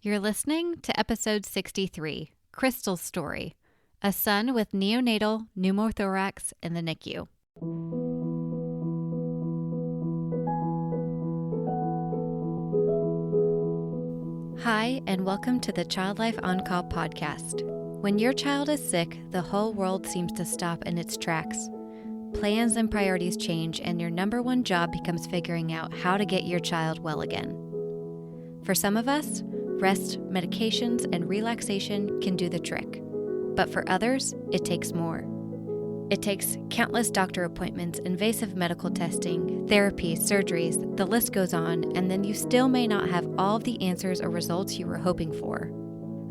You're listening to episode 63, Krystals Story, a son with neonatal pneumothorax in the NICU. Hi, and welcome to the Child Life On Call podcast. When your child is sick, the whole world seems to stop in its tracks. Plans and priorities change, and your number one job becomes figuring out how to get your child well again. For some of us, rest, medications, and relaxation can do the trick. But for others, it takes more. It takes countless doctor appointments, invasive medical testing, therapy, surgeries, the list goes on, and then you still may not have all of the answers or results you were hoping for.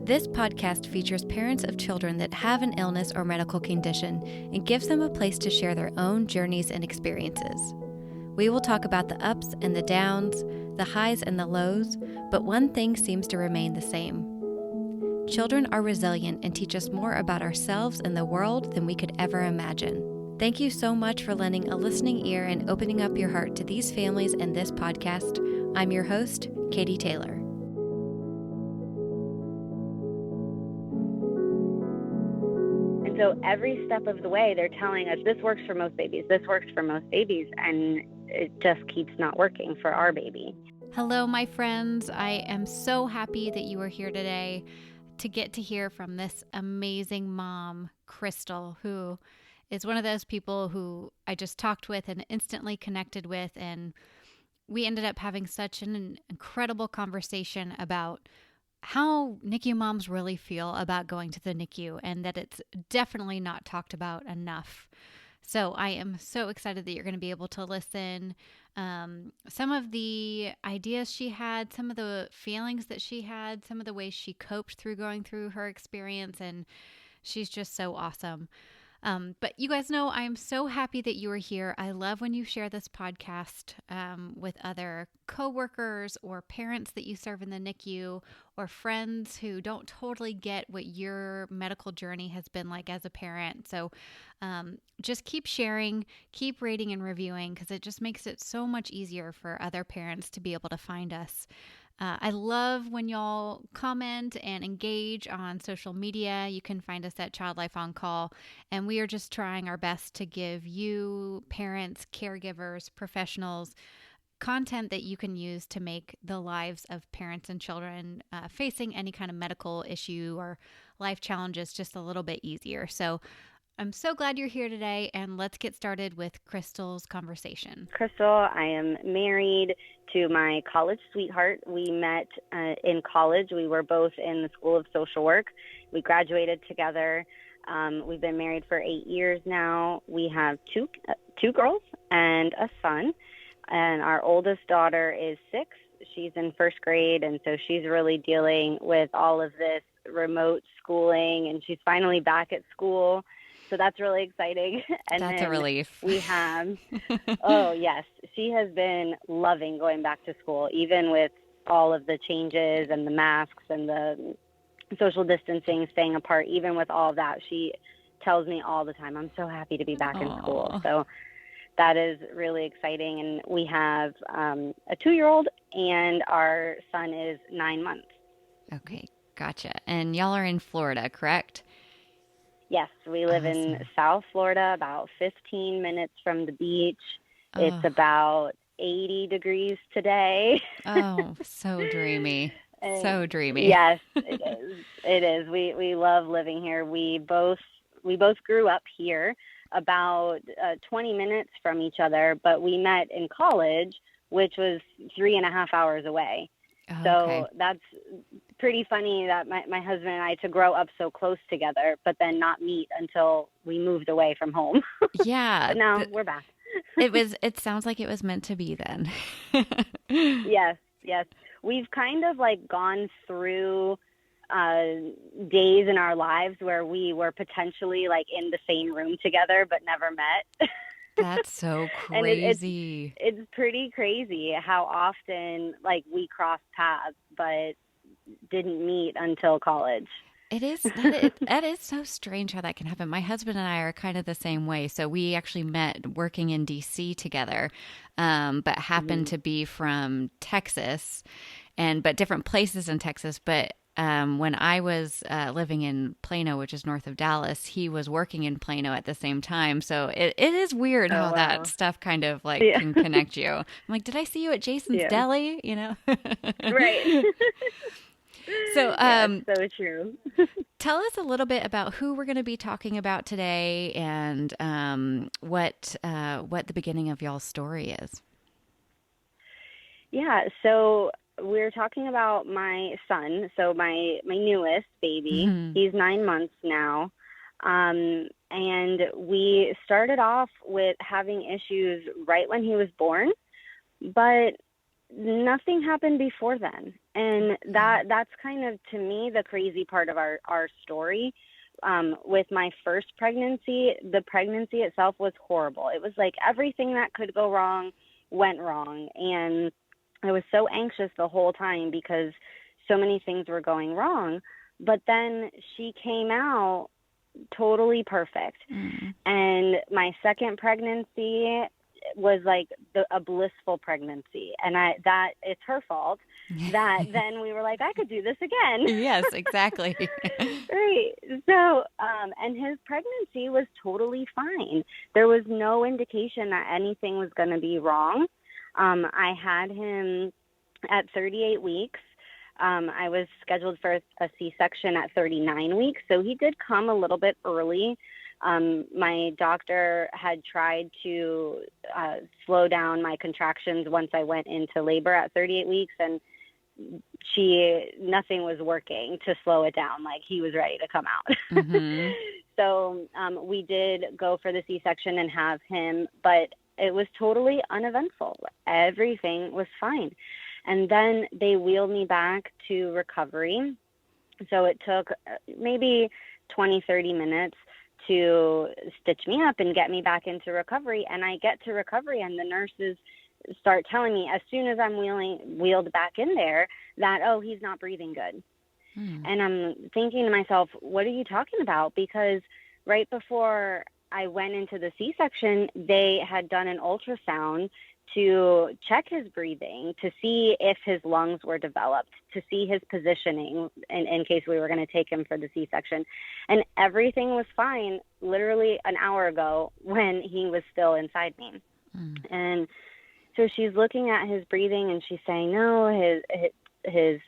This podcast features parents of children that have an illness or medical condition and gives them a place to share their own journeys and experiences. We will talk about the ups and the downs, the highs and the lows, but one thing seems to remain the same. Children are resilient and teach us more about ourselves and the world than we could ever imagine. Thank you so much for lending a listening ear and opening up your heart to these families and this podcast. I'm your host, Katie Taylor. And so every step of the way, they're telling us this works for most babies, this works for most babies, and it just keeps not working for our baby. Hello, my friends. I am so happy that you are here today to get to hear from this amazing mom, Krystal, who is one of those people who I just talked with and instantly connected with. And we ended up having such an incredible conversation about how NICU moms really feel about going to the NICU and that it's definitely not talked about enough. So I am so excited that you're going to be able to listen. Some of the ideas she had, some of the feelings that she had, some of the ways she coped through going through her experience, and she's just so awesome. But you guys know I am so happy that you are here. I love when you share this podcast with other coworkers or parents that you serve in the NICU or friends who don't totally get what your medical journey has been like as a parent. So just keep sharing, keep rating and reviewing, because it just makes it so much easier for other parents to be able to find us. I love when y'all comment and engage on social media. You can find us at Child Life On Call, and we are just trying our best to give you, parents, caregivers, professionals, content that you can use to make the lives of parents and children facing any kind of medical issue or life challenges just a little bit easier. So I'm so glad you're here today, and let's get started with Krystal's conversation. Krystal, I am married to my college sweetheart. We met in college. We were both in the School of Social Work. We graduated together. We've been married for 8 years now. We have two girls and a son, and our oldest daughter is 6. She's in first grade, and so she's really dealing with all of this remote schooling, and she's finally back at school. So that's really exciting. And that's a relief. We have, oh yes, she has been loving going back to school, even with all of the changes and the masks and the social distancing, staying apart. Even with all of that, she tells me all the time, I'm so happy to be back in school. So that is really exciting. And we have a 2-year-old, and our son is 9 months. Okay, gotcha. And y'all are in Florida, correct? Yes, we live in South Florida, about 15 minutes from the beach. It's about 80 degrees today. Oh, so dreamy. So dreamy. Yes, it is. It is. We love living here. We both grew up here, about 20 minutes from each other, but we met in college, which was 3.5 hours away. So that's pretty funny that my husband and I to grow up so close together, but then not meet until we moved away from home. Yeah. But now we're back. It sounds like it was meant to be then. Yes. We've kind of like gone through days in our lives where we were potentially like in the same room together, but never met. That's so crazy. It's pretty crazy how often like we crossed paths, but didn't meet until college. It is. That is so strange how that can happen. My husband and I are kind of the same way. So we actually met working in DC together, but happened to be from Texas. but different places in Texas. But when I was living in Plano, which is north of Dallas, he was working in Plano at the same time. So it is weird how that stuff kind of like can connect you. I'm like, did I see you at Jason's Deli? You know? Right. So, so true. Tell us a little bit about who we're going to be talking about today, and what the beginning of y'all's story is. Yeah, so we're talking about my son, so my newest baby. Mm-hmm. He's 9 months now, and we started off with having issues right when he was born, but nothing happened before then. And that's kind of, to me, the crazy part of our story. With my first pregnancy, the pregnancy itself was horrible. It was like everything that could go wrong went wrong. And I was so anxious the whole time because so many things were going wrong. But then she came out totally perfect. Mm. And my second pregnancy was like a blissful pregnancy, and that it's her fault that then we were like, I could do this again. Yes, exactly. Right. So and his pregnancy was totally fine. There was no indication that anything was going to be wrong. I had him at 38 weeks. I was scheduled for a C-section at 39 weeks, so he did come a little bit early. My doctor had tried to slow down my contractions once I went into labor at 38 weeks, and nothing was working to slow it down. Like, he was ready to come out. Mm-hmm. So we did go for the C-section and have him, but it was totally uneventful. Everything was fine. And then they wheeled me back to recovery. So it took maybe 20, 30 minutes to stitch me up and get me back into recovery. And I get to recovery, and the nurses start telling me as soon as I'm wheeled back in there that, oh, he's not breathing good. And I'm thinking to myself, what are you talking about? Because right before I went into the C-section, they had done an ultrasound to check his breathing, to see if his lungs were developed, to see his positioning in case we were going to take him for the C-section. And everything was fine literally an hour ago when he was still inside me. And so she's looking at his breathing, and she's saying, no, his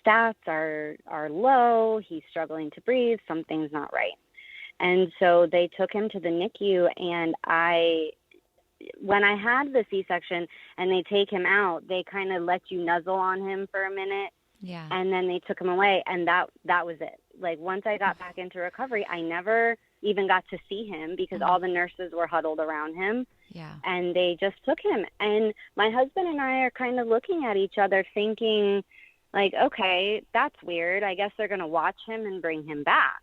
stats are low. He's struggling to breathe. Something's not right. And so they took him to the NICU, and when I had the C-section and they take him out, they kind of let you nuzzle on him for a minute. Yeah. And then they took him away, and that was it. Like, once I got back into recovery, I never even got to see him because all the nurses were huddled around him. Yeah. And they just took him. And my husband and I are kind of looking at each other thinking, like, okay, that's weird. I guess they're going to watch him and bring him back.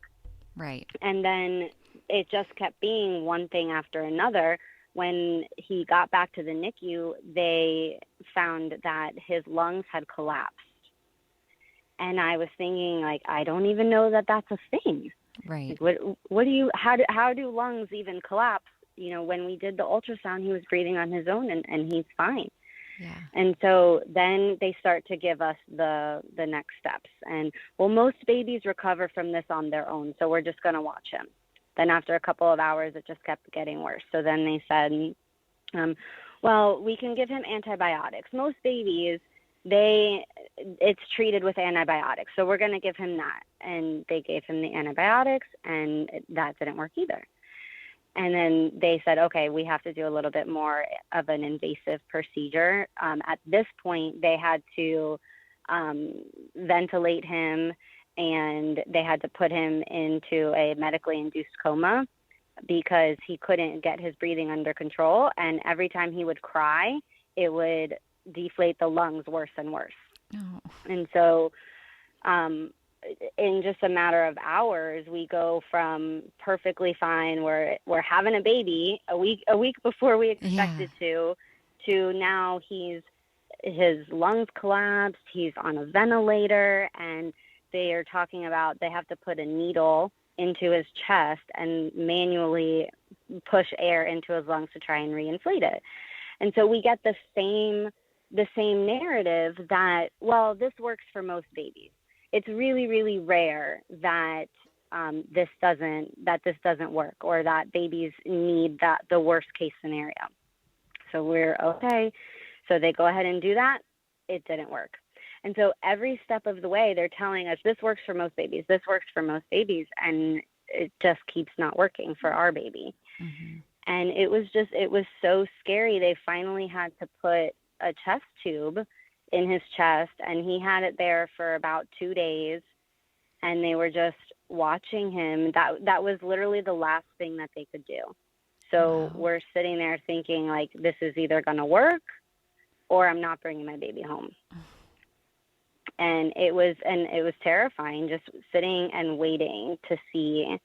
Right. And then it just kept being one thing after another. When he got back to the NICU, they found that his lungs had collapsed. And I was thinking, like, I don't even know that that's a thing. Right. Like, how do lungs even collapse? You know, when we did the ultrasound, he was breathing on his own, and he's fine. Yeah. And so then they start to give us the next steps. And, well, most babies recover from this on their own, so we're just going to watch him. Then after a couple of hours, it just kept getting worse. So then they said, well, we can give him antibiotics. Most babies, it's treated with antibiotics. So we're going to give him that. And they gave him the antibiotics, and that didn't work either. And then they said, okay, we have to do a little bit more of an invasive procedure. At this point, they had to ventilate him, and they had to put him into a medically induced coma because he couldn't get his breathing under control. And every time he would cry, it would deflate the lungs worse and worse. Oh. And so in just a matter of hours, we go from perfectly fine, we're having a baby a week before we expected to now his lungs collapsed, he's on a ventilator, and they are talking about they have to put a needle into his chest and manually push air into his lungs to try and reinflate it. And so we get the same the same narrative that, well, this works for most babies. It's really, really rare that this doesn't work, or that babies need the worst case scenario. So we're okay. So they go ahead and do that. It didn't work. And so every step of the way, they're telling us this works for most babies. This works for most babies. And it just keeps not working for our baby. Mm-hmm. And it was so scary. They finally had to put a chest tube in his chest, and he had it there for about 2 days. And they were just watching him. That was literally the last thing that they could do. So Wow. we're sitting there thinking, like, this is either going to work or I'm not bringing my baby home. And it was terrifying, just sitting and waiting to see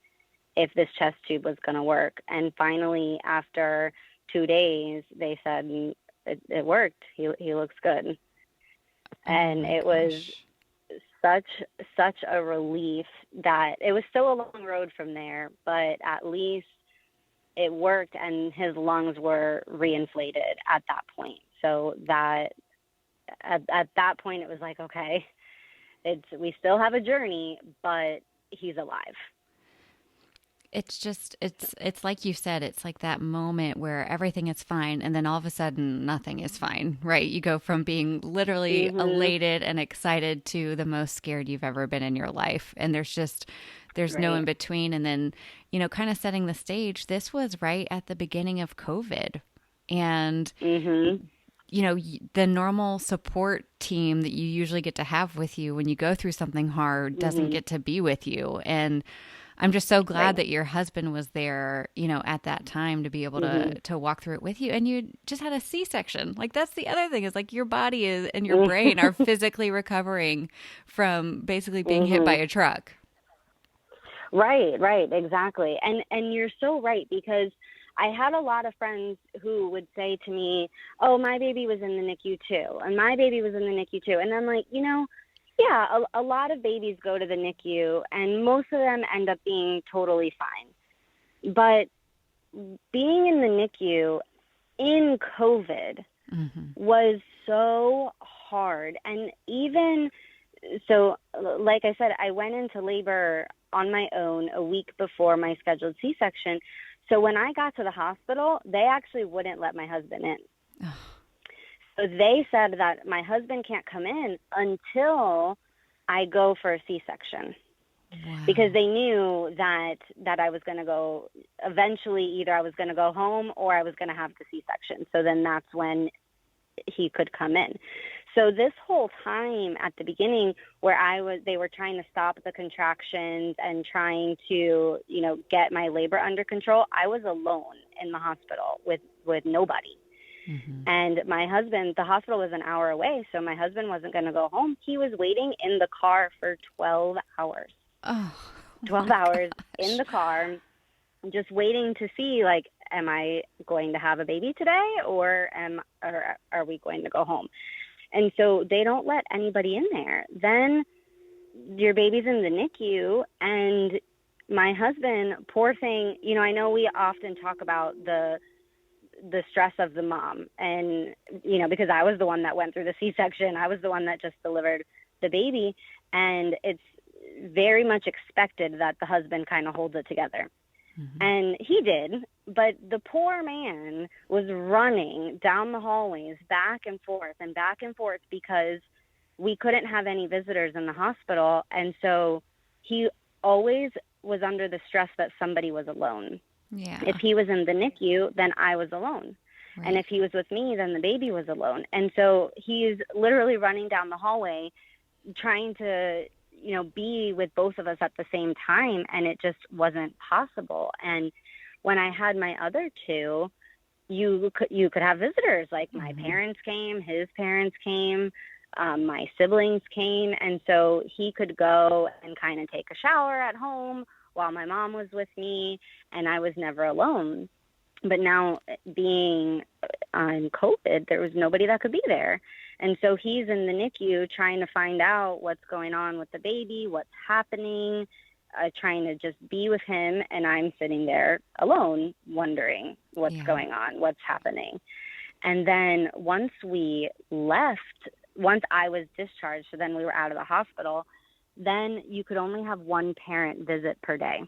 if this chest tube was going to work. And finally, after 2 days, they said it worked. He looks good. And it was such a relief that it was still a long road from there, but at least it worked, and his lungs were reinflated at that point. So that at that point, it was like, okay, we still have a journey, but he's alive. It's just, it's like you said, it's like that moment where everything is fine, and then all of a sudden nothing is fine, right? You go from being literally elated and excited to the most scared you've ever been in your life. And there's no in between. And then, kind of setting the stage, this was right at the beginning of COVID. And, the normal support team that you usually get to have with you when you go through something hard doesn't get to be with you. And I'm just so glad that your husband was there, at that time to be able to walk through it with you. And you just had a C-section. Like, that's the other thing, is like your body and your brain are physically recovering from basically being hit by a truck. Right, exactly. And you're so right, because I had a lot of friends who would say to me, oh, my baby was in the NICU too, and my baby was in the NICU too. And I'm like, yeah, a lot of babies go to the NICU, and most of them end up being totally fine. But being in the NICU in COVID was so hard. And even so, like I said, I went into labor on my own a week before my scheduled C-section. So when I got to the hospital, they actually wouldn't let my husband in. So they said that my husband can't come in until I go for a C-section. Wow. Because they knew that I was going to go, eventually either I was going to go home or I was going to have the C-section. So then that's when he could come in. So this whole time at the beginning where they were trying to stop the contractions and trying to, get my labor under control, I was alone in the hospital with nobody. And my husband, the hospital was an hour away, so my husband wasn't going to go home. He was waiting in the car for 12 hours. 12 hours in the car, just waiting to see, like, am I going to have a baby today, or are we going to go home? And so they don't let anybody in there. Then your baby's in the NICU, and my husband, poor thing, I know we often talk about the stress of the mom, and, because I was the one that went through the C-section, I was the one that just delivered the baby, and it's very much expected that the husband kind of holds it together. And he did, but the poor man was running down the hallways back and forth because we couldn't have any visitors in the hospital. And so he always was under the stress that somebody was alone. Yeah. If he was in the NICU, then I was alone. Right. And if he was with me, then the baby was alone. And so he's literally running down the hallway trying to be with both of us at the same time, and it just wasn't possible. And when I had my other two, you could have visitors. Like my parents came, his parents came, my siblings came, and so he could go and kind of take a shower at home while my mom was with me, and I was never alone. But now, being on COVID, there was nobody that could be there. And so he's in the NICU trying to find out what's going on with the baby, what's happening, trying to just be with him. And I'm sitting there alone wondering what's going on, what's happening. And then once I was discharged, so then we were out of the hospital, then you could only have one parent visit per day.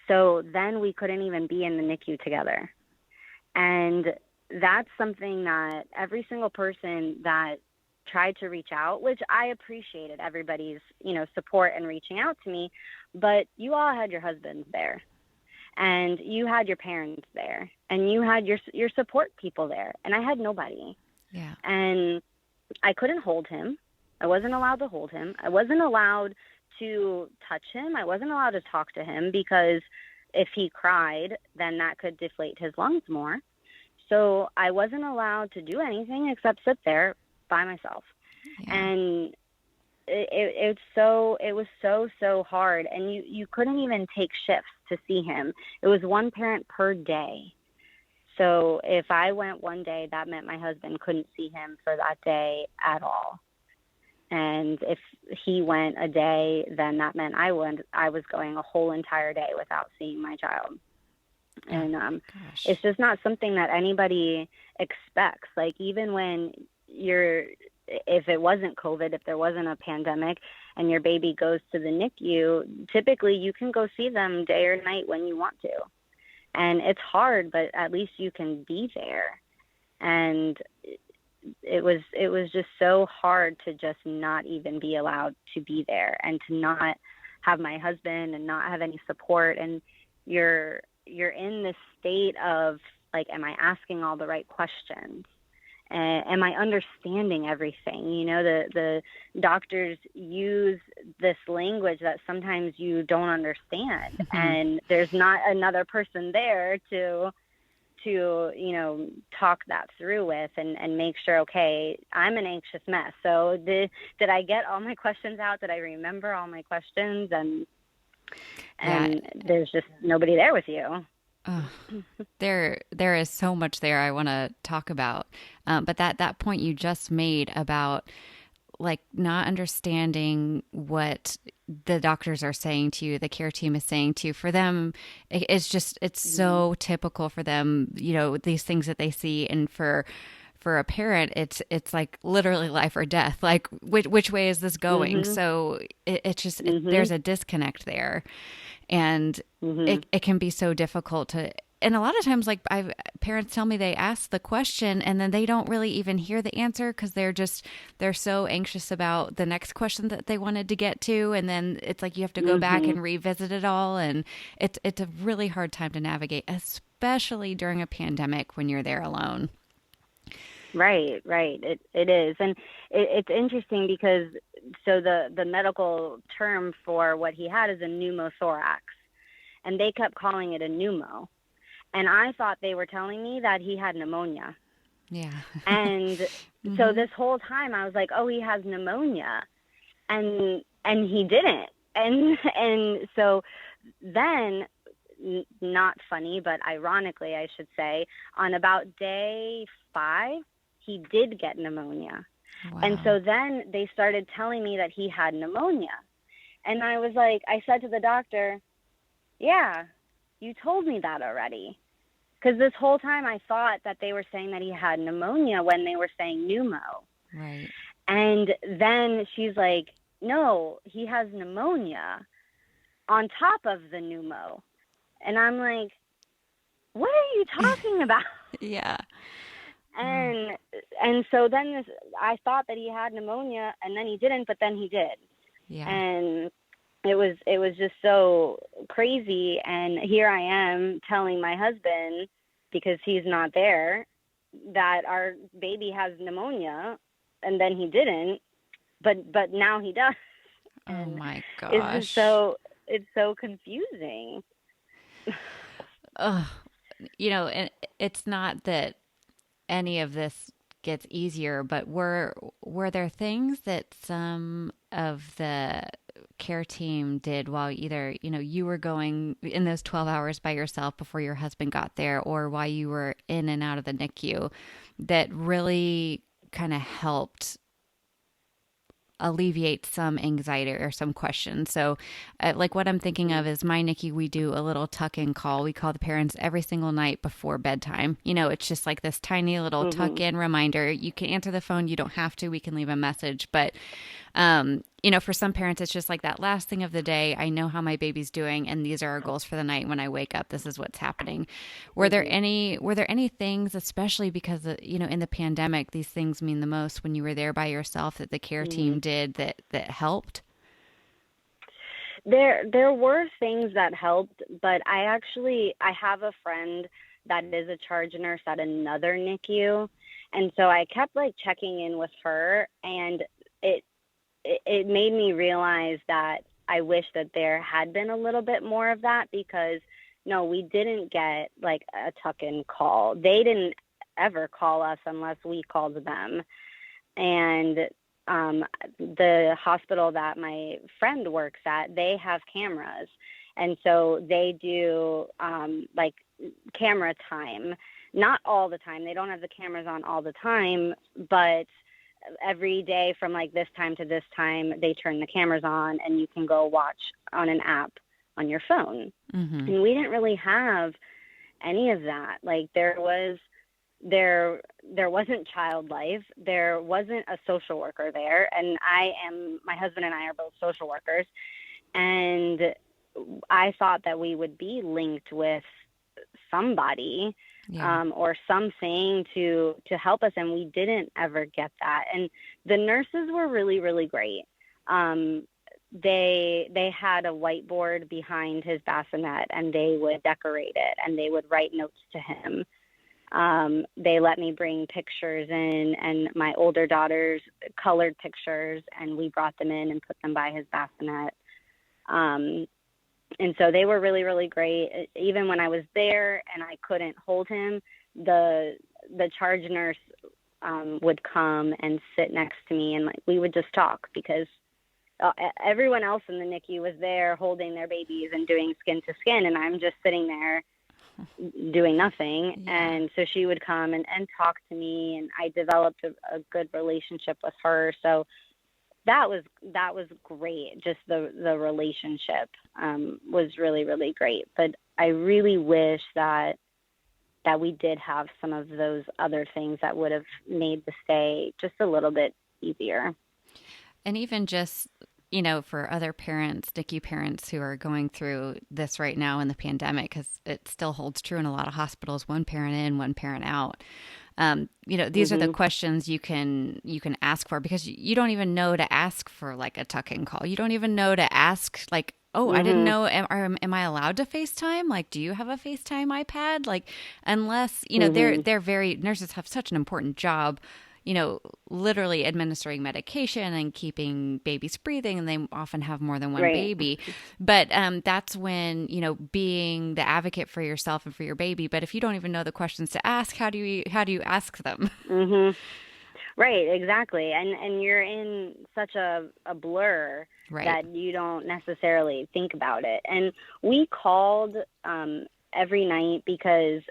So then we couldn't even be in the NICU together. And that's something that every single person that tried to reach out, which I appreciated everybody's, support and reaching out to me, but you all had your husbands there, and you had your parents there, and you had your support people there, and I had nobody. Yeah. And I couldn't hold him. I wasn't allowed to hold him. I wasn't allowed to touch him. I wasn't allowed to talk to him, because if he cried, then that could deflate his lungs more. So I wasn't allowed to do anything except sit there by myself. Yeah. And it was so hard. And you couldn't even take shifts to see him. It was one parent per day. So if I went one day, that meant my husband couldn't see him for that day at all. And if he went a day, then that meant I was going a whole entire day without seeing my child. And it's just not something that anybody expects. Like, even when if it wasn't COVID, if there wasn't a pandemic and your baby goes to the NICU, typically you can go see them day or night when you want to. And it's hard, but at least you can be there. And it was just so hard to just not even be allowed to be there, and to not have my husband and not have any support. And you're in this state of, like, am I asking all the right questions? Am I understanding everything? The doctors use this language that sometimes you don't understand, Mm-hmm. and there's not another person there to talk that through with and make sure, okay, I'm an anxious mess. So did I get all my questions out? Did I remember all my questions? And there's just nobody there with you. There is so much there I want to talk about. But that point you just made about, like, not understanding what the doctors are saying to you, the care team is saying to you, for them, it's so typical for them, these things that they see. And for a parent, it's like literally life or death. Like, which way is this going? Mm-hmm. So it's just, there's a disconnect there. And it can be so difficult to, and a lot of times, like, parents tell me they ask the question and then they don't really even hear the answer, because they're so anxious about the next question that they wanted to get to. And then it's like you have to go back and revisit it all. And it's a really hard time to navigate, especially during a pandemic when you're there alone. Right. It is. And it's interesting because, so the medical term for what he had is a pneumothorax, and they kept calling it a pneumo. And I thought they were telling me that he had pneumonia. Yeah. And so this whole time I was like, oh, he has pneumonia. And he didn't. And so then, not funny, but ironically, I should say, on about day 5, he did get pneumonia. Wow. And so then they started telling me that he had pneumonia. And I was like, I said to the doctor, yeah, you told me that already. Because this whole time I thought that they were saying that he had pneumonia when they were saying pneumo. Right. And then she's like, no, he has pneumonia on top of the pneumo. And I'm like, what are you talking about? Yeah. And so then I thought that he had pneumonia, and then he didn't, but then he did. Yeah. And it was just so crazy. And here I am telling my husband, because he's not there, that our baby has pneumonia, and then he didn't, but now he does. Oh my gosh. It's so confusing. And it's not that any of this gets easier, but were there things that some of the care team did while either, you were going in those 12 hours by yourself before your husband got there, or while you were in and out of the NICU, that really kind of helped alleviate some anxiety or some questions. So, like what I'm thinking of is my NICU, we do a little tuck-in call. We call the parents every single night before bedtime. It's just like this tiny little tuck-in reminder. You can answer the phone. You don't have to. We can leave a message. But, for some parents, it's just like that last thing of the day. I know how my baby's doing, and these are our goals for the night. When I wake up, this is what's happening. Were there any things, especially because, in the pandemic, these things mean the most when you were there by yourself, that the care team did that helped? There were things that helped, but I have a friend that is a charge nurse at another NICU, and so I kept like checking in with her, and it made me realize that I wish that there had been a little bit more of that, because no, we didn't get like a tuck-in call. They didn't ever call us unless we called them. And the hospital that my friend works at, they have cameras. And so they do like camera time. Not all the time. They don't have the cameras on all the time, but every day from like this time to this time, they turn the cameras on and you can go watch on an app on your phone. And we didn't really have any of that. Like there wasn't child life. There wasn't a social worker there. And my husband and I are both social workers. And I thought that we would be linked with somebody or something to help us. And we didn't ever get that. And the nurses were really, really great. They had a whiteboard behind his bassinet, and they would decorate it, and they would write notes to him. They let me bring pictures in, and my older daughter's colored pictures, and we brought them in and put them by his bassinet. And so they were really, really great. Even when I was there and I couldn't hold him, the charge nurse would come and sit next to me, and like we would just talk, because everyone else in the NICU was there holding their babies and doing skin to skin, and I'm just sitting there doing nothing. Yeah. And so she would come and talk to me, and I developed a good relationship with her. So that was great. Just the relationship was really, really great. But I really wish that we did have some of those other things that would have made the stay just a little bit easier. And even just, for other parents, NICU parents who are going through this right now in the pandemic, because it still holds true in a lot of hospitals, one parent in, one parent out. These are the questions you can ask for, because you don't even know to ask for like a tuck-in call. You don't even know to ask like, oh, I didn't know, am I allowed to FaceTime? Like, do you have a FaceTime iPad? Like, unless, nurses have such an important job, literally administering medication and keeping babies breathing, and they often have more than one baby. But that's when, being the advocate for yourself and for your baby. But if you don't even know the questions to ask, how do you ask them? Right, exactly. And you're in such a blur that you don't necessarily think about it. And we called every night because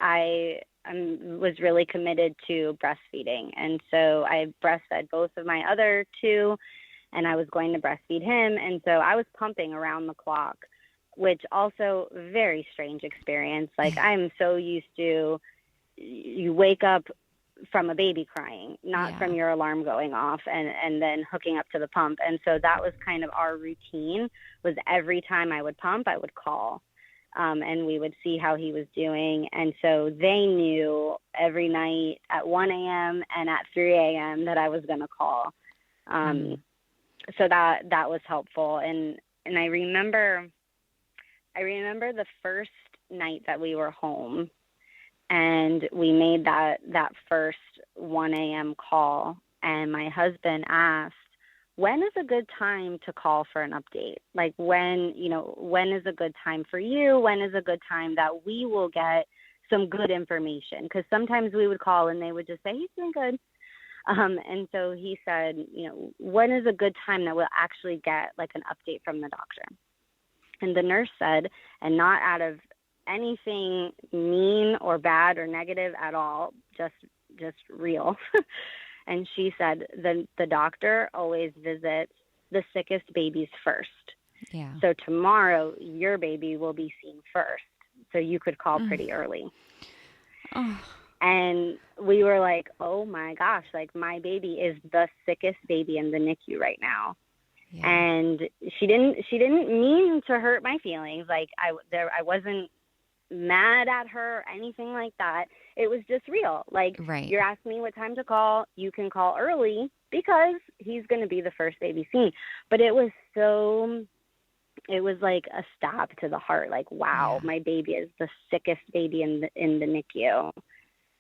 I was really committed to breastfeeding. And so I breastfed both of my other two, and I was going to breastfeed him. And so I was pumping around the clock, which also very strange experience. Like I'm so used to, you wake up from a baby crying, not from your alarm going off and then hooking up to the pump. And so that was kind of our routine, was every time I would pump, I would call. And we would see how he was doing. And so they knew every night at 1 a.m. and at 3 a.m. that I was going to call. So that was helpful. And I remember the first night that we were home, and we made that first 1 a.m. call. And my husband asked, when is a good time to call for an update? Like when is a good time for you? When is a good time that we will get some good information? Because sometimes we would call and they would just say, he's doing good. And so he said, when is a good time that we'll actually get like an update from the doctor? And the nurse said, and not out of anything mean or bad or negative at all, just real. And she said the doctor always visits the sickest babies first. Yeah. So tomorrow your baby will be seen first. So you could call pretty early. Oh. And we were like, oh my gosh, like my baby is the sickest baby in the NICU right now. Yeah. And she didn't mean to hurt my feelings. Like I wasn't mad at her or anything like that. It was just real. Like, right. You're asking me what time to call. You can call early because he's going to be the first baby seen. But it was like a stab to the heart. Like, wow, my baby is the sickest baby in the NICU.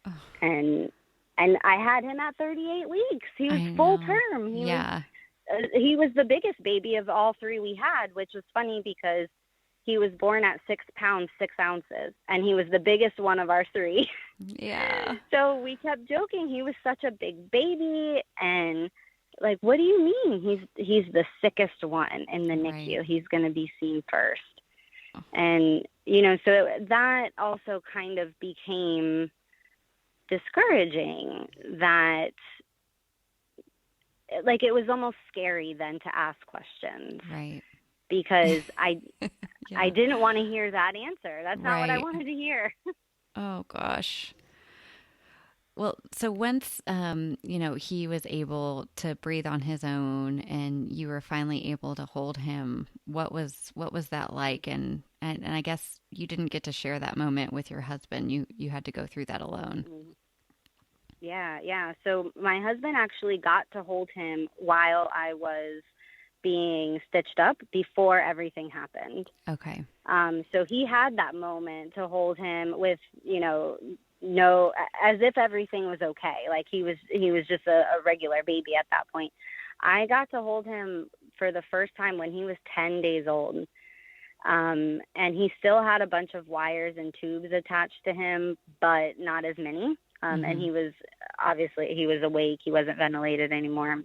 Oh. And I had him at 38 weeks. He was full term. He was the biggest baby of all three we had, which was funny because he was born at 6 pounds, 6 ounces, and he was the biggest one of our three. Yeah. So we kept joking he was such a big baby, and like, what do you mean? He's the sickest one in the NICU. He's going to be seen first. Oh. And, so that also kind of became discouraging, that like it was almost scary then to ask questions. Right. Because I didn't want to hear that answer. That's not what I wanted to hear. Oh gosh. Well, so once he was able to breathe on his own and you were finally able to hold him, what was that like? And I guess you didn't get to share that moment with your husband. You had to go through that alone. Yeah. So my husband actually got to hold him while I was being stitched up before everything happened. Okay. So he had that moment to hold him with, no, as if everything was okay. Like he was just a regular baby at that point. I got to hold him for the first time when he was 10 days old. And he still had a bunch of wires and tubes attached to him, but not as many. And he was awake. He wasn't ventilated anymore.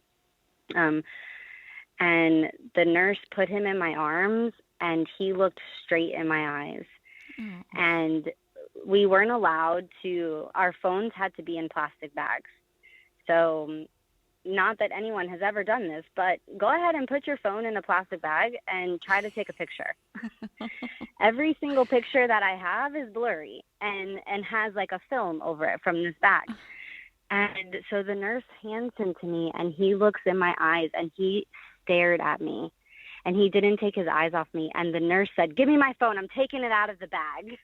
And the nurse put him in my arms, and he looked straight in my eyes. Oh. And we weren't allowed to, our phones had to be in plastic bags. So not that anyone has ever done this, but go ahead and put your phone in a plastic bag and try to take a picture. Every single picture that I have is blurry and has like a film over it from this bag. And so the nurse hands him to me, and he looks in my eyes, and he stared at me, and he didn't take his eyes off me. And the nurse said, "Give me my phone. I'm taking it out of the bag."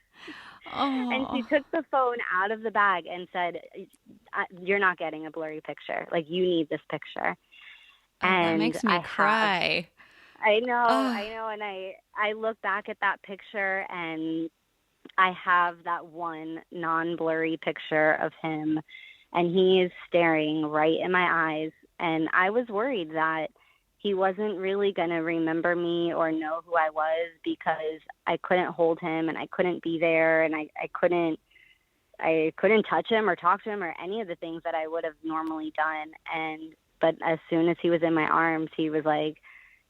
Oh. And she took the phone out of the bag and said, "You're not getting a blurry picture. Like, you need this picture." Oh, and that makes me cry. I know. And I look back at that picture, and I have that one non-blurry picture of him, and he is staring right in my eyes. And I was worried that he wasn't really going to remember me or know who I was, because I couldn't hold him and I couldn't be there, and I couldn't touch him or talk to him or any of the things that I would have normally done. But as soon as he was in my arms, he was like,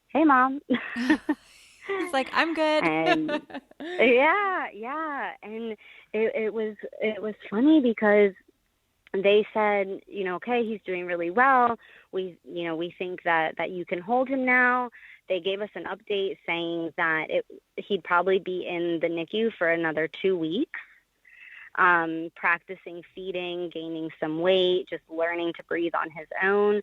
"Hey, Mom." He's like, "I'm good." And yeah. And it was funny because they said, "Okay, he's doing really well. We think that you can hold him now." They gave us an update saying that he'd probably be in the NICU for another 2 weeks, practicing feeding, gaining some weight, just learning to breathe on his own.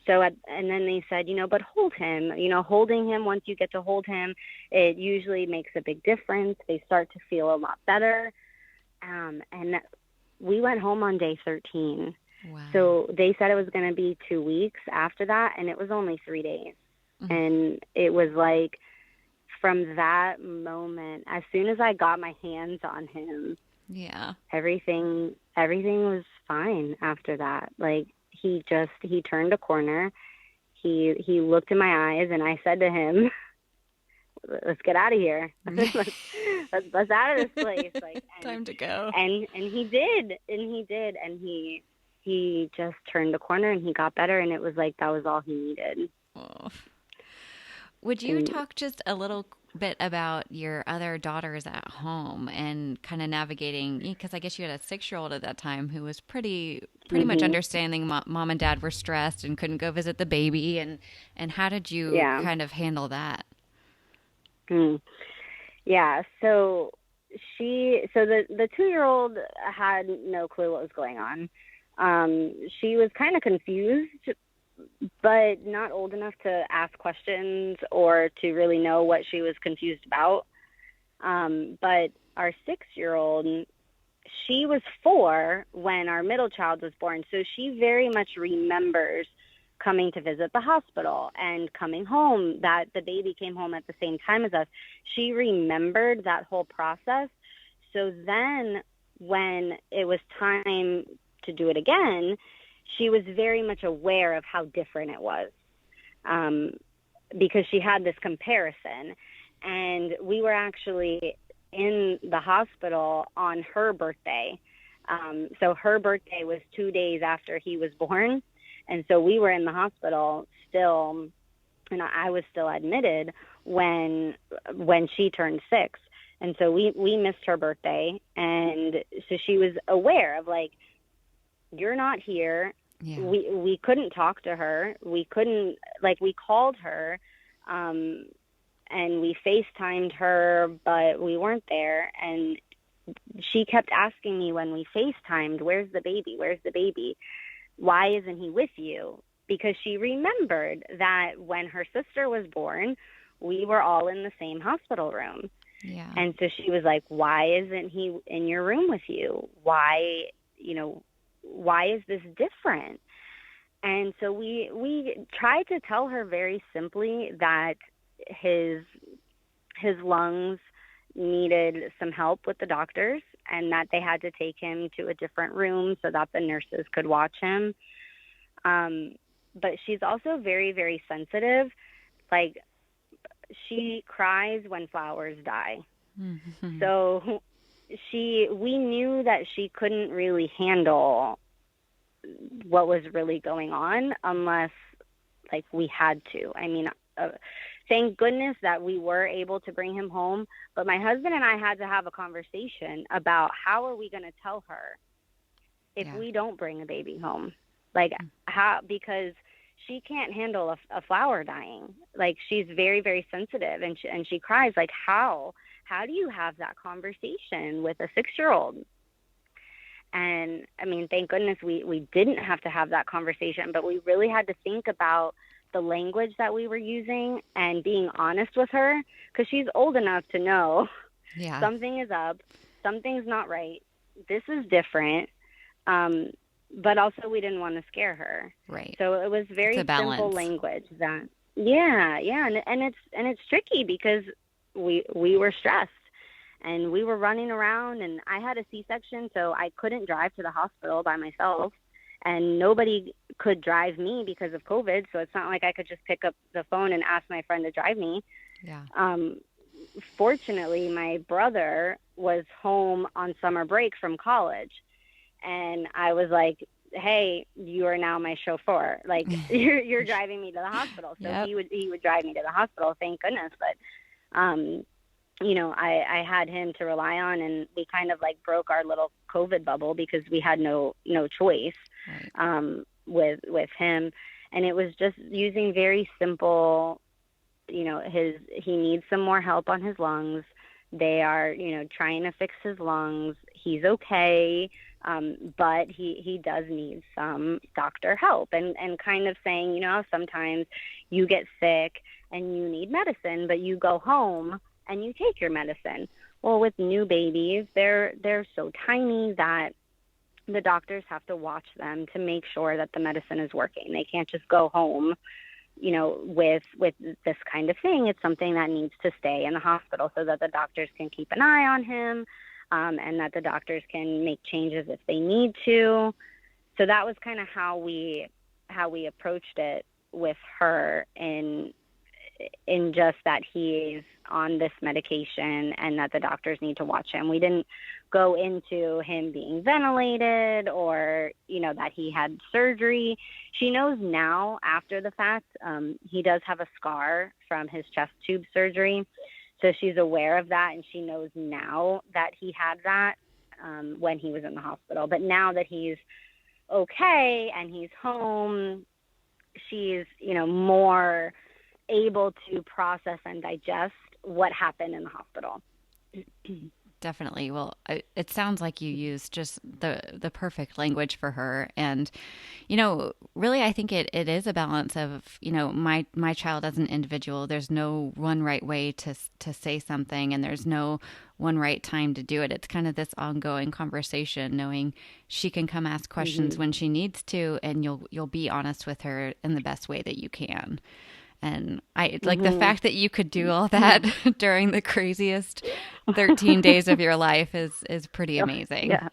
And then they said, but hold him. Holding him, once you get to hold him, it usually makes a big difference. They start to feel a lot better. And we went home on day 13. Wow. So they said it was going to be 2 weeks after that, and it was only 3 days. Mm-hmm. And it was like, from that moment, as soon as I got my hands on him, everything was fine after that. Like, he turned a corner. He looked in my eyes, and I said to him, "Let's get out of here. let's out of this place." Time to go. And he did, and he just turned the corner, and he got better, and it was like that was all he needed. Oh. would you talk just a little bit about your other daughters at home and kind of navigating, because I guess you had a 6-year-old at that time who was pretty much understanding mom and dad were stressed and couldn't go visit the baby, and how did you Yeah. kind of handle that? Yeah. So the 2-year-old had no clue what was going on. She was kind of confused, but not old enough to ask questions or to really know what she was confused about. But our 6-year-old, she was 4 when our middle child was born. So she very much remembers coming to visit the hospital and coming home, that the baby came home at the same time as us. She remembered that whole process. So then when it was time to do it again, she was very much aware of how different it was, because she had this comparison. And we were actually in the hospital on her birthday. So her birthday was 2 days after he was born. And so we were in the hospital still, and I was still admitted when she turned 6. And so we missed her birthday. And so she was aware of, like, you're not here. Yeah. We couldn't talk to her. We couldn't, like, we called her, and we FaceTimed her, but we weren't there. And she kept asking me when we FaceTimed, where's the baby? Where's the baby? Why isn't he with you? Because she remembered that when her sister was born, we were all in the same hospital room. Yeah. And so she was like, why isn't he in your room with you? Why is this different? And so we tried to tell her very simply that his lungs needed some help with the doctors, and that they had to take him to a different room so that the nurses could watch him. But she's also very, very sensitive. Like, she cries when flowers die. Mm-hmm. So we knew that she couldn't really handle what was really going on unless, like, we had to. I mean, thank goodness that we were able to bring him home. But my husband and I had to have a conversation about how are we going to tell her if we don't bring a baby home? Like, how, because she can't handle a flower dying. Like, she's very, very sensitive, and she cries. Like, how do you have that conversation with a 6-year-old? And I mean, thank goodness we didn't have to have that conversation, but we really had to think about the language that we were using and being honest with her, because she's old enough to know something is up, something's not right, this is different. But also we didn't want to scare her. Right. So it was very simple language that, and it's tricky because we were stressed and we were running around, and I had a C-section, so I couldn't drive to the hospital by myself, and nobody could drive me because of COVID. So it's not like I could just pick up the phone and ask my friend to drive me. Yeah. Fortunately, my brother was home on summer break from college, and I was like, hey, you are now my chauffeur. Like, you're driving me to the hospital. So he would drive me to the hospital, thank goodness. But, I had him to rely on, and we kind of like broke our little COVID bubble because we had no choice, with him. And it was just using very simple, he needs some more help on his lungs. They are, trying to fix his lungs. He's okay. But he does need some doctor help, and kind of saying, sometimes you get sick and you need medicine, but you go home and you take your medicine. Well, with new babies, they're so tiny that the doctors have to watch them to make sure that the medicine is working. They can't just go home, with this kind of thing. It's something that needs to stay in the hospital so that the doctors can keep an eye on him. And that the doctors can make changes if they need to. So that was kind of how we approached it with her in in just that he's on this medication and that the doctors need to watch him. We didn't go into him being ventilated or, that he had surgery. She knows now after the fact. He does have a scar from his chest tube surgery. So she's aware of that, and she knows now that he had that when he was in the hospital. But now that he's okay and he's home, she's, more able to process and digest what happened in the hospital. Definitely. Well, it sounds like you used just the perfect language for her. And, really, I think it is a balance of, my child as an individual. There's no one right way to say something, and there's no one right time to do it. It's kind of this ongoing conversation, knowing she can come ask questions when she needs to, and you'll be honest with her in the best way that you can. And I like the fact that you could do all that during the craziest 13 days of your life is pretty amazing. Yeah.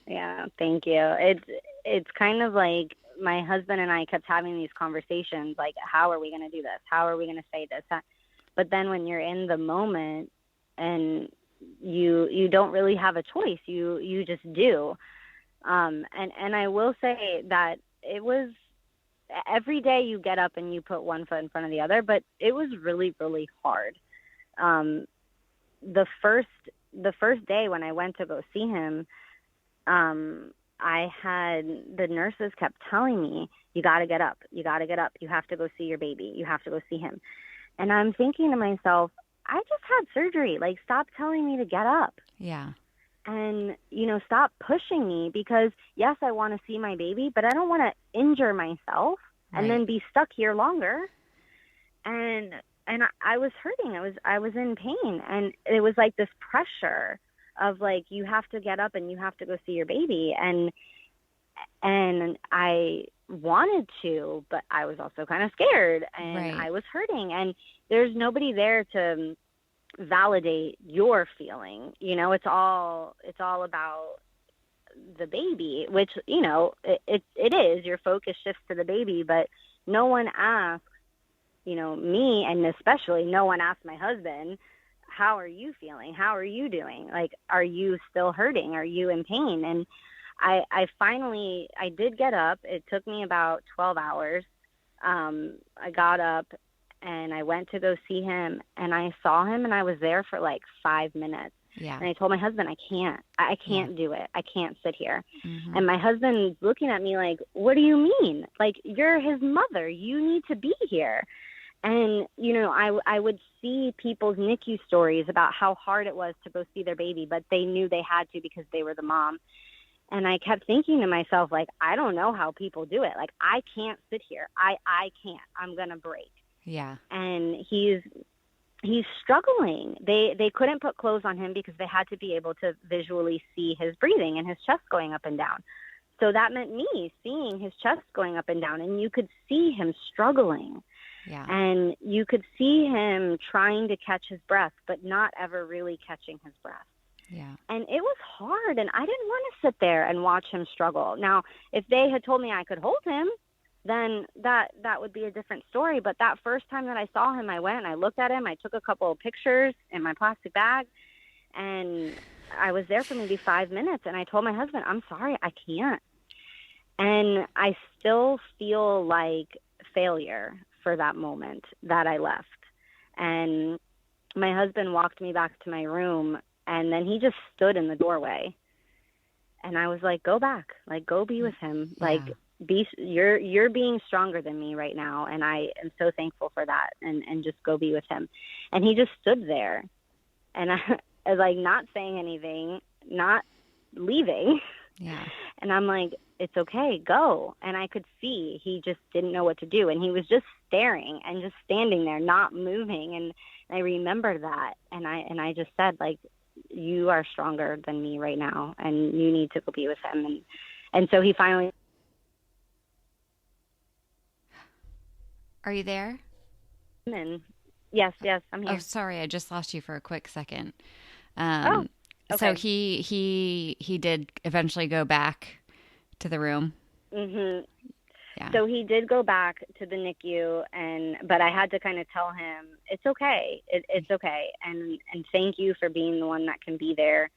Yeah. Thank you. It's kind of like my husband and I kept having these conversations, like, how are we going to do this? How are we going to say this? But then when you're in the moment and you don't really have a choice, you just do. And I will say that it was, every day you get up and you put one foot in front of the other, but it was really, really hard. The first day when I went to go see him, the nurses kept telling me, you got to get up. You got to get up. You have to go see your baby. You have to go see him. And I'm thinking to myself, I just had surgery. Like, stop telling me to get up. Yeah. And, stop pushing me, because yes, I want to see my baby, but I don't want to injure myself and then be stuck here longer. And I was hurting. I was in pain, and it was like this pressure of, like, you have to get up and you have to go see your baby. And I wanted to, but I was also kind of scared, and I was hurting, and there's nobody there to validate your feeling. It's all about the baby, which, it is. Your focus shifts to the baby, but no one asks, me, and especially no one asked my husband, how are you feeling? How are you doing? Like, are you still hurting? Are you in pain? And I finally did get up. It took me about 12 hours. I got up and I went to go see him, and I saw him, and I was there for like 5 minutes. Yeah. And I told my husband, I can't do it. I can't sit here. And my husband's looking at me like, what do you mean? Like, you're his mother. You need to be here. And, I would see people's NICU stories about how hard it was to go see their baby, but they knew they had to because they were the mom. And I kept thinking to myself, like, I don't know how people do it. Like, I can't sit here. I can't. I'm going to break. Yeah. And he's struggling. They couldn't put clothes on him because they had to be able to visually see his breathing and his chest going up and down. So that meant me seeing his chest going up and down, and you could see him struggling. Yeah. And you could see him trying to catch his breath, but not ever really catching his breath. Yeah. And it was hard, and I didn't want to sit there and watch him struggle. Now, if they had told me I could hold him, then that would be a different story. But that first time that I saw him, I went and I looked at him. I took a couple of pictures in my plastic bag, and I was there for maybe 5 minutes. And I told my husband, I'm sorry, I can't. And I still feel like failure for that moment that I left. And my husband walked me back to my room, and then he just stood in the doorway. And I was like, go back, like, go be with him. Yeah. Like, you're being stronger than me right now, and I am so thankful for that, and just go be with him. And he just stood there, and I was like, not saying anything, not leaving. Yeah. And I'm like, it's okay, go. And I could see he just didn't know what to do, and he was just staring and just standing there, not moving. And I remembered that, and I just said, like, you are stronger than me right now, and you need to go be with him. And so he finally. Are you there? And yes, I'm here. Oh, sorry, I just lost you for a quick second. Okay. So he did eventually go back to the room. Mhm. Yeah. So he did go back to the NICU, but I had to kind of tell him, it's okay. It's okay. And thank you for being the one that can be there.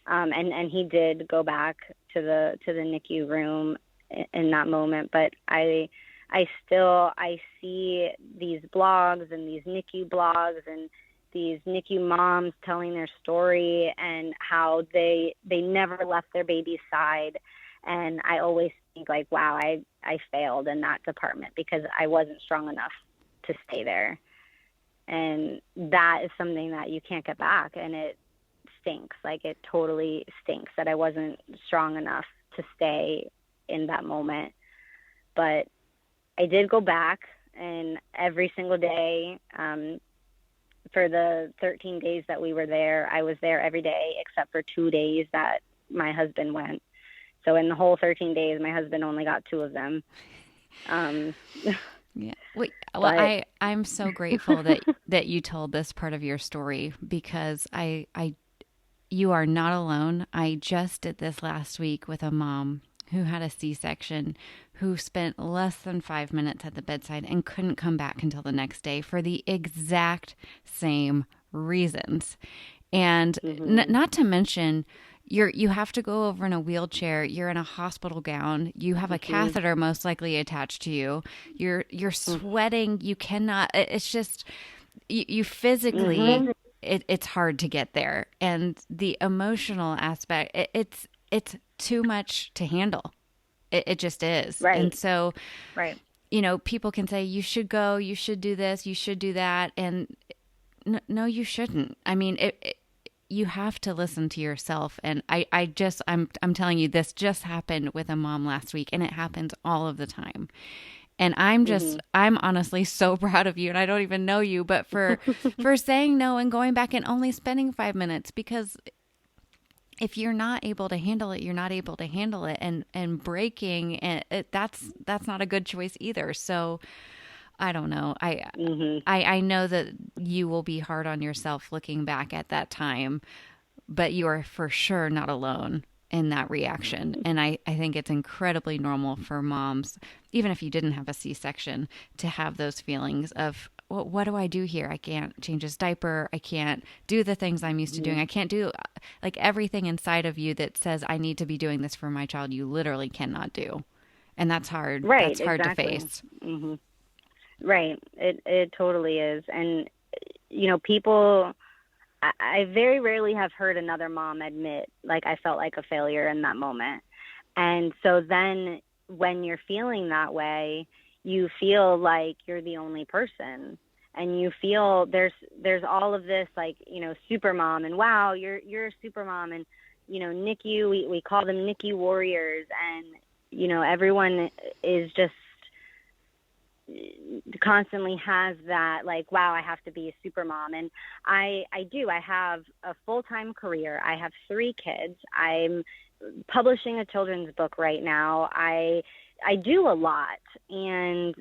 And he did go back to the NICU room in that moment. But I see these blogs and these NICU blogs and these NICU moms telling their story and how they never left their baby's side. And I always think like, wow, I failed in that department because I wasn't strong enough to stay there. And that is something that you can't get back. And it stinks. Like, it totally stinks that I wasn't strong enough to stay in that moment. But I did go back, and every single day, for the 13 days that we were there, I was there every day except for 2 days that my husband went. So in the whole 13 days, my husband only got 2 of them. Yeah. Well, I'm so grateful that you told this part of your story, because you are not alone. I just did this last week with a mom who had a C-section, who spent less than 5 minutes at the bedside and couldn't come back until the next day for the exact same reasons. And not to mention, you have to go over in a wheelchair. You're in a hospital gown. You have a catheter most likely attached to you. You're sweating. You cannot. It's just you physically. It's hard to get there, and the emotional aspect. It's too much to handle. It just is. Right. And so, right. People can say you should go, you should do this, you should do that, and no, you shouldn't. I mean, you have to listen to yourself. And I'm telling you, this just happened with a mom last week, and it happens all of the time. And I'm honestly so proud of you, and I don't even know you, but for saying no and going back and only spending 5 minutes, because if you're not able to handle it, you're not able to handle it, and breaking, and that's not a good choice either. So I don't know. I know that you will be hard on yourself looking back at that time, but you are for sure not alone in that reaction. And I think it's incredibly normal for moms, even if you didn't have a C-section, to have those feelings of, well, what do I do here? I can't change his diaper. I can't do the things I'm used to doing. I can't do, like, everything inside of you that says I need to be doing this for my child, you literally cannot do. And that's hard. Right. That's hard exactly. to face. Right. It totally is. And, people, I very rarely have heard another mom admit, like, I felt like a failure in that moment. And so then when you're feeling that way, you feel like you're the only person, and you feel there's all of this, like, super mom, and wow, you're a super mom, and, NICU, we call them NICU warriors. And, everyone is just constantly has that, like, wow, I have to be a super mom. And I have a full-time career. I have 3 kids. I'm publishing a children's book right now. I do a lot. And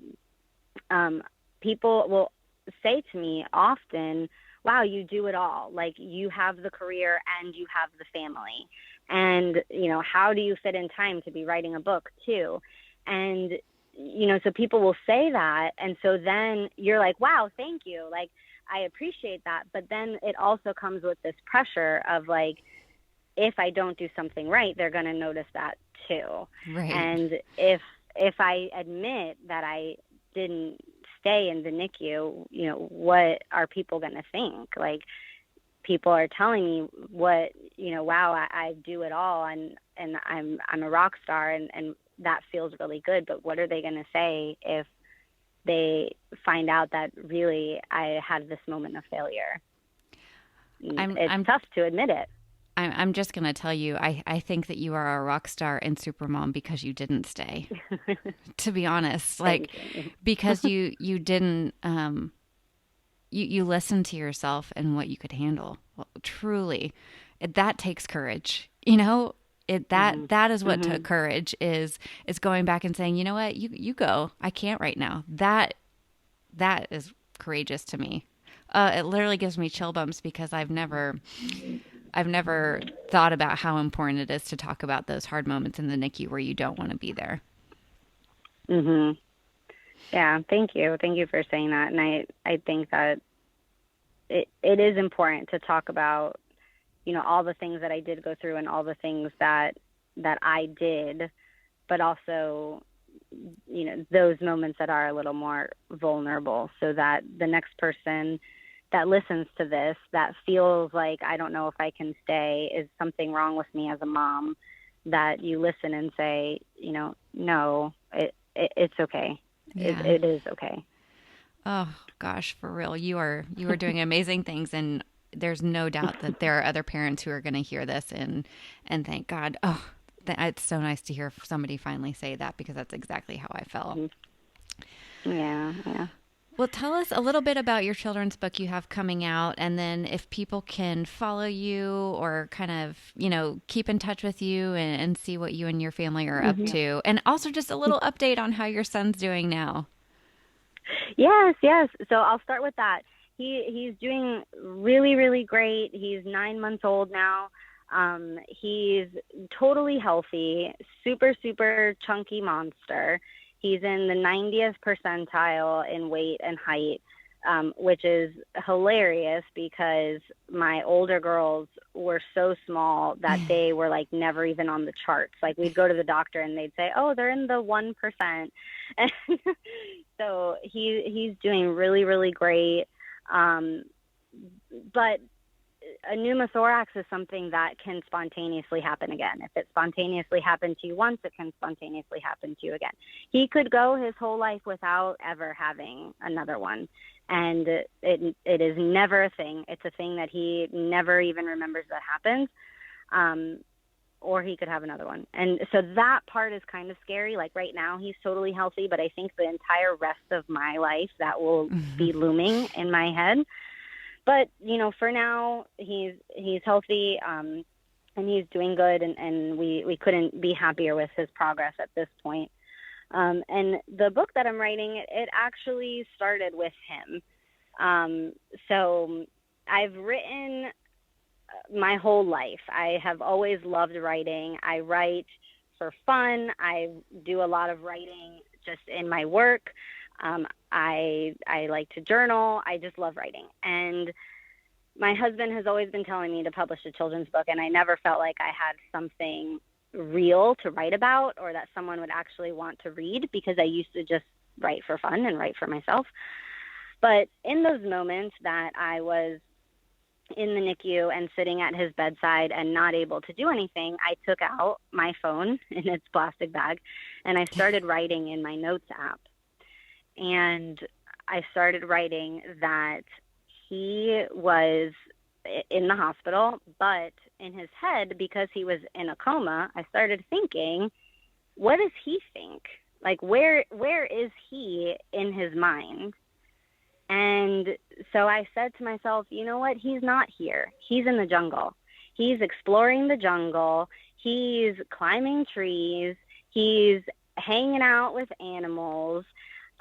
people will say to me often, wow, you do it all. Like, you have the career and you have the family. And, how do you fit in time to be writing a book too? And, so people will say that. And so then you're like, wow, thank you. Like, I appreciate that. But then it also comes with this pressure of, like, if I don't do something right, they're going to notice that too. Right. And if I admit that I didn't stay in the NICU, what are people going to think? Like, people are telling me what, wow, I do it all, and I'm a rock star, and that feels really good. But what are they going to say if they find out that really I had this moment of failure? It's tough to admit it. I'm just going to tell you, I think that you are a rock star and supermom because you didn't stay, to be honest, like, because you didn't, you listened to yourself and what you could handle. Well, truly, that takes courage, that is what took courage, is going back and saying, you know what, you go, I can't right now. That is courageous to me. It literally gives me chill bumps, because I've never thought about how important it is to talk about those hard moments in the NICU where you don't want to be there. Mhm. Yeah, thank you. Thank you for saying that. And I think that it is important to talk about, all the things that I did go through and all the things that I did, but also, those moments that are a little more vulnerable, so that the next person that listens to this that feels like, I don't know if I can stay, is something wrong with me as a mom, that you listen and say, no, it's okay. Yeah. It is okay. Oh gosh, for real. You are doing amazing things, and there's no doubt that there are other parents who are going to hear this and thank God. Oh, it's so nice to hear somebody finally say that, because that's exactly how I felt. Yeah, yeah. Well, tell us a little bit about your children's book you have coming out, and then if people can follow you or kind of, keep in touch with you and see what you and your family are up to. And also just a little update on how your son's doing now. Yes, yes. So I'll start with that. He's doing really, really great. He's 9 months old now. He's totally healthy, super, super chunky monster. He's in the 90th percentile in weight and height, which is hilarious because my older girls were so small that they were like never even on the charts. Like, we'd go to the doctor and they'd say, "Oh, they're in the 1%." And so he's doing really, really great. But a pneumothorax is something that can spontaneously happen again. If it spontaneously happened to you once, it can spontaneously happen to you again. He could go his whole life without ever having another one. And it is never a thing. It's a thing that he never even remembers that happens. Or he could have another one. And so that part is kind of scary. Like, right now he's totally healthy, but I think the entire rest of my life that will be looming in my head. But, for now he's healthy, and he's doing good, and we couldn't be happier with his progress at this point. And the book that I'm writing, it actually started with him. So I've written my whole life. I have always loved writing. I write for fun. I do a lot of writing just in my work. I like to journal. I just love writing. And my husband has always been telling me to publish a children's book, and I never felt like I had something real to write about, or that someone would actually want to read, because I used to just write for fun and write for myself. But in those moments that I was in the NICU and sitting at his bedside and not able to do anything, I took out my phone in its plastic bag and I started writing in my notes app. And I started writing that he was in the hospital, but in his head, because he was in a coma, I started thinking, what does he think? Like, where is he in his mind? And so I said to myself, you know what? He's not here. He's in the jungle. He's exploring the jungle. He's climbing trees. He's hanging out with animals.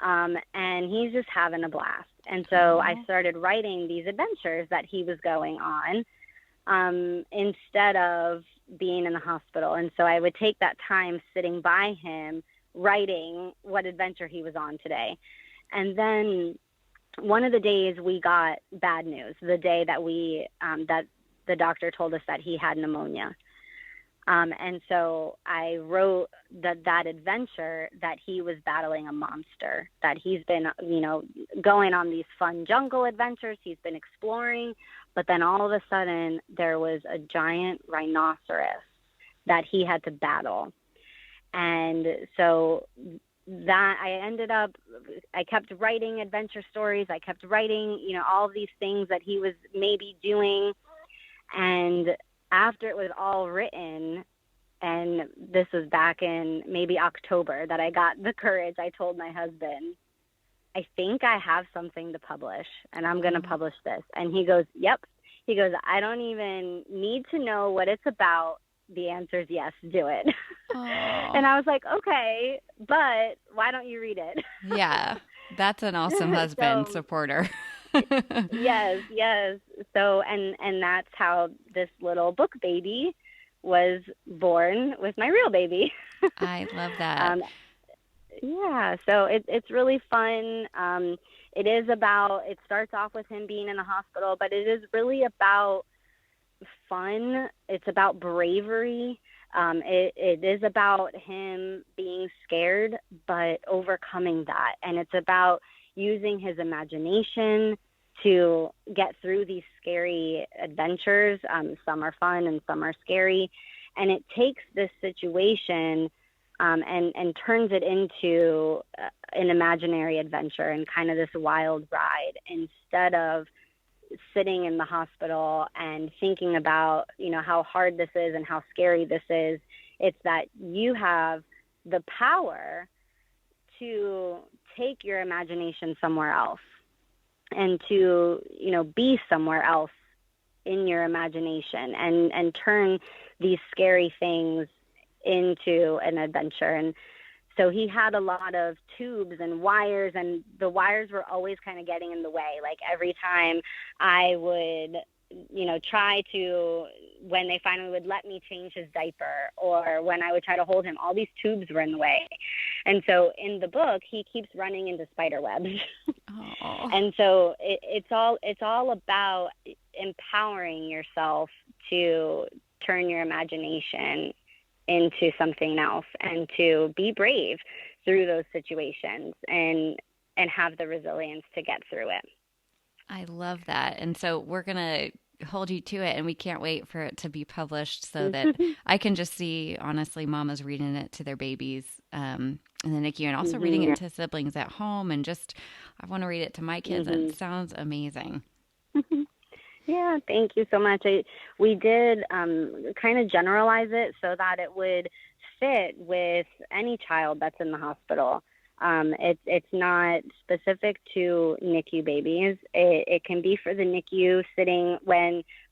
And he's just having a blast. And so I started writing these adventures that he was going on, instead of being in the hospital. And so I would take that time sitting by him, writing what adventure he was on today. And then one of the days we got bad news, the day that that the doctor told us that he had pneumonia. And so I wrote that adventure that he was battling a monster, that he's been, going on these fun jungle adventures. He's been exploring, but then all of a sudden there was a giant rhinoceros that he had to battle. And so that I kept writing adventure stories. I kept writing, all of these things that he was maybe doing. And after it was all written, and this was back in maybe October, that I got the courage, I told my husband, I think I have something to publish, and I'm going to publish this. And he goes, yep. He goes, I don't even need to know what it's about. The answer is yes, do it. And I was like, okay, but why don't you read it? Yeah, that's an awesome husband, supporter. Yes. So, and that's how this little book baby was born with my real baby. I love that. Yeah, so it's really fun. It starts off with him being in the hospital, but it is really about fun. It's about bravery. It is about him being scared, but overcoming that. And it's about using his imagination to get through these scary adventures. Some are fun and some are scary. And it takes this situation and turns it into an imaginary adventure and kind of this wild ride, instead of sitting in the hospital and thinking about, how hard this is and how scary this is. It's that you have the power to take your imagination somewhere else and to, be somewhere else in your imagination and turn these scary things into an adventure. And so he had a lot of tubes and wires, and the wires were always kind of getting in the way. Like every time I would, try to, when they finally would let me change his diaper, or when I would try to hold him, all these tubes were in the way. And so in the book, he keeps running into spider webs. And so it's all about empowering yourself to turn your imagination into something else and to be brave through those situations and have the resilience to get through it. I love that. And so we're going to hold you to it, and we can't wait for it to be published so that I can just see, honestly, mamas reading it to their babies in the NICU, and also reading it to siblings at home. And just, I want to read it to my kids. It sounds amazing. Yeah, thank you so much. We did kind of generalize it so that it would fit with any child that's in the hospital. It's not specific to NICU babies. It can be for the NICU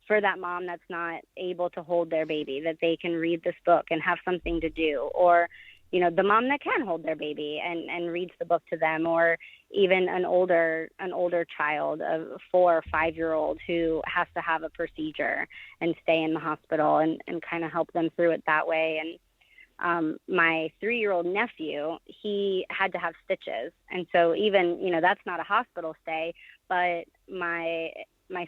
for that mom that's not able to hold their baby, that they can read this book and have something to do, or the mom that can hold their baby and reads the book to them, or even an older child, a 4 or 5-year-old who has to have a procedure and stay in the hospital, and kind of help them through it that way. And my 3-year-old nephew, he had to have stitches. And so even, that's not a hospital stay, but my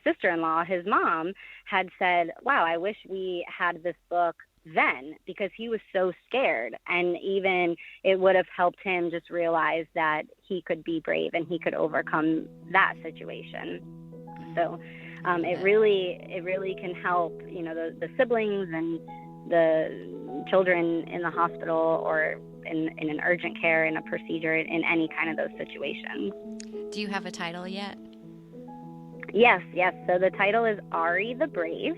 sister-in-law, his mom, had said, wow, I wish we had this book then, because he was so scared, and even it would have helped him just realize that he could be brave and he could overcome that situation. So it really can help, the siblings and the children in the hospital, or in an urgent care, in a procedure, in any kind of those situations. Do you have a title yet? Yes. So the title is Ari the Brave.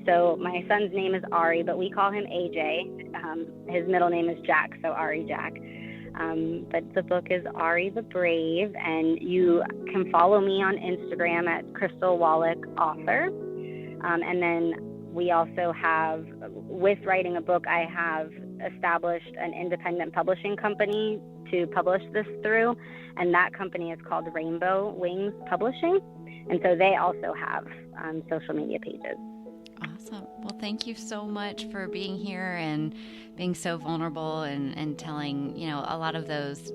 So my son's name is Ari, but we call him AJ. His middle name is Jack, so Ari Jack. But the book is Ari the Brave, and you can follow me on Instagram at Krystal Wallach Author. And then we also have, with writing a book, I have established an independent publishing company to publish this through, and that company is called Rainbow Wings Publishing. And so they also have social media pages. Awesome. Well, thank you so much for being here and being so vulnerable and telling, a lot of those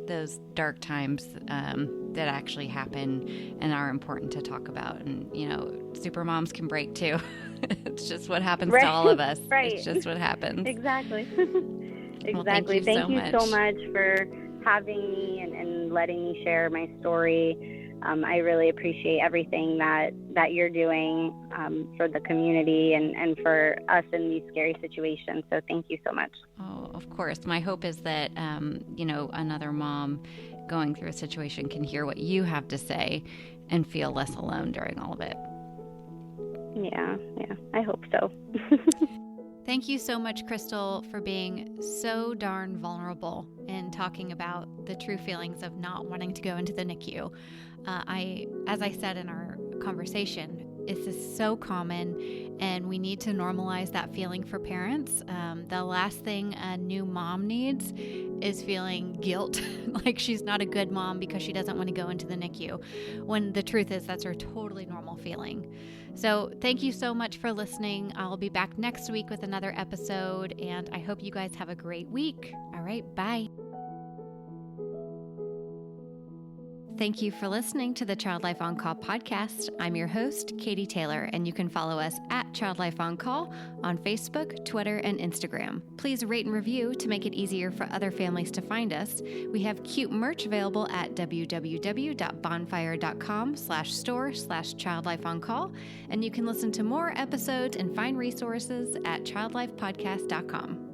dark times that actually happen and are important to talk about. And, super moms can break too. It's just what happens to all of us. Right. It's just what happens. Exactly. Exactly. Well, thank you so much for having me and letting me share my story. I really appreciate everything that you're doing for the community and for us in these scary situations. So thank you so much. Oh, of course. My hope is that, another mom going through a situation can hear what you have to say and feel less alone during all of it. Yeah, I hope so. Thank you so much, Krystal, for being so darn vulnerable and talking about the true feelings of not wanting to go into the NICU. As I said in our conversation, this is so common, and we need to normalize that feeling for parents. The last thing a new mom needs is feeling guilt, like she's not a good mom because she doesn't want to go into the NICU, when the truth is that's her totally normal feeling. So thank you so much for listening. I'll be back next week with another episode, and I hope you guys have a great week. All right, bye. Thank you for listening to the Child Life On Call podcast. I'm your host, Katie Taylor, and you can follow us at Child Life On Call on Facebook, Twitter, and Instagram. Please rate and review to make it easier for other families to find us. We have cute merch available at www.bonfire.com/store/childlifeoncall, and you can listen to more episodes and find resources at childlifepodcast.com.